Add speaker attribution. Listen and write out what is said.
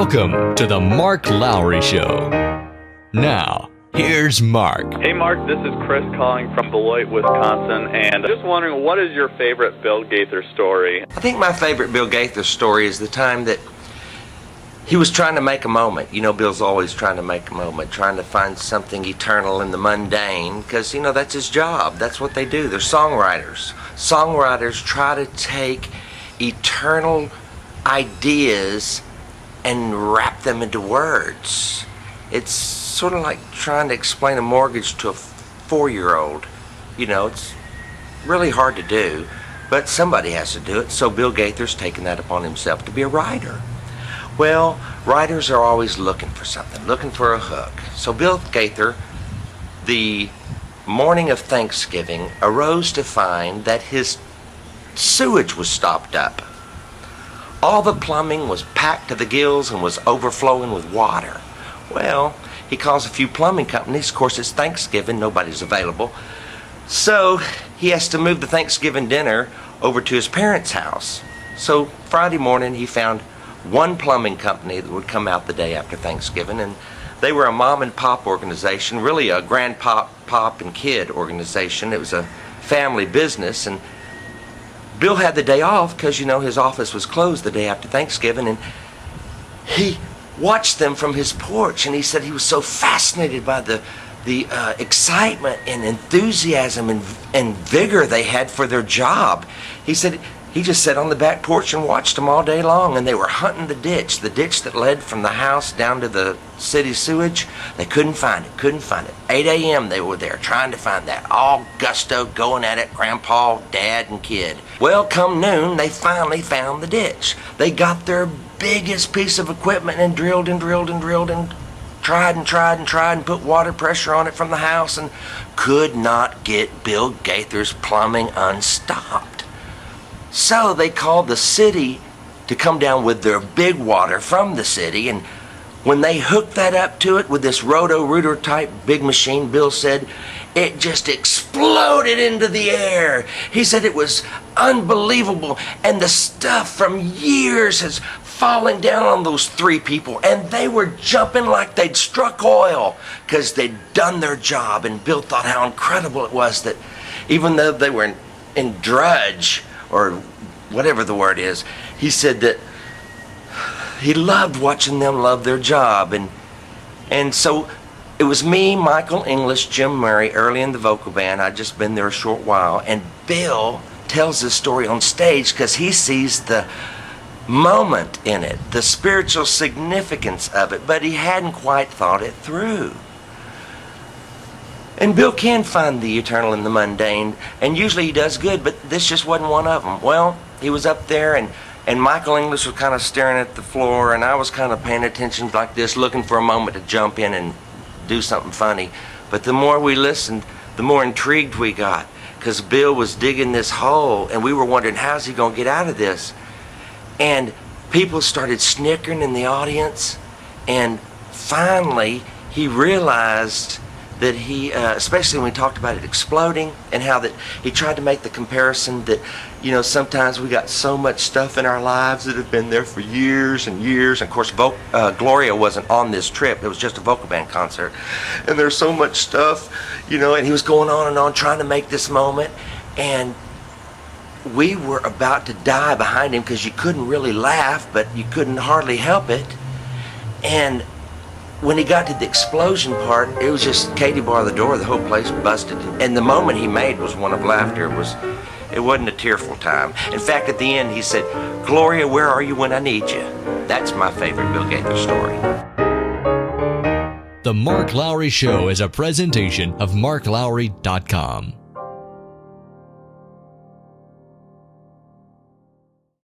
Speaker 1: Welcome to the Mark Lowry Show. Now, here's Mark.
Speaker 2: Hey Mark, this is Chris calling from Beloit, Wisconsin, and just wondering, what is your favorite Bill Gaither story?
Speaker 3: I think my favorite Bill Gaither story is the time that he was trying to make a moment. You know, Bill's always trying to make a moment, trying to find something eternal in the mundane, because, you know, that's his job. That's what they do. They're songwriters. Songwriters try to take eternal ideas and wrap them into words. It's sort of like trying to explain a mortgage to a 4-year-old. You know, it's really hard to do, but somebody has to do it. So Bill Gaither's taken that upon himself to be a writer. Well, writers are always looking for something, looking for a hook. So Bill Gaither, the morning of Thanksgiving, arose to find that his sewage was stopped up. All the plumbing was packed to the gills and was overflowing with water. Well, he calls a few plumbing companies. Of course, it's Thanksgiving, nobody's available. So he has to move the Thanksgiving dinner over to his parents' house. So Friday morning, he found one plumbing company that would come out the day after Thanksgiving, and they were a mom and pop organization, really a grandpop, pop and kid organization. It was a family business, and Bill had the day off because, you know, his office was closed the day after Thanksgiving, and he watched them from his porch, and he said he was so fascinated by the excitement and enthusiasm and vigor they had for their job. He said he just sat on the back porch and watched them all day long, and they were hunting the ditch that led from the house down to the city sewage. They couldn't find it. 8 a.m. they were there trying to find that, all gusto, going at it, grandpa, dad, and kid. Well, come noon, they finally found the ditch. They got their biggest piece of equipment and drilled and tried and put water pressure on it from the house and could not get Bill Gaither's plumbing unstopped. So they called the city to come down with their big water from the city, and when they hooked that up to it with this roto-rooter type big machine, Bill said, it just exploded into the air. He said it was unbelievable, and the stuff from years has fallen down on those 3 people, and they were jumping like they'd struck oil because they'd done their job. And Bill thought how incredible it was that even though they were in drudge, or whatever the word is, he said that he loved watching them love their job. And so it was me, Michael English, Jim Murray, early in the vocal band. I'd just been there a short while, and Bill tells this story on stage because he sees the moment in it, the spiritual significance of it, but he hadn't quite thought it through. And Bill can find the eternal in the mundane, and usually he does good, but this just wasn't one of them. Well, he was up there, and Michael English was kind of staring at the floor, and I was kind of paying attention like this, looking for a moment to jump in and do something funny. But the more we listened, the more intrigued we got, because Bill was digging this hole, and we were wondering, how's he going to get out of this? And people started snickering in the audience, and finally he realized that he, especially when we talked about it exploding, and how that he tried to make the comparison that, you know, sometimes we got so much stuff in our lives that have been there for years and years. And of course, Gloria wasn't on this trip. It was just a vocal band concert. And there's so much stuff, you know, and he was going on and on trying to make this moment. And we were about to die behind him because you couldn't really laugh, but you couldn't hardly help it. And when he got to the explosion part, it was just Katie bar the door, the whole place busted. And the moment he made was one of laughter. It wasn't a tearful time. In fact, at the end he said, Gloria, where are you when I need you? That's my favorite Bill Gaither story.
Speaker 1: The Mark Lowry Show is a presentation of marklowry.com.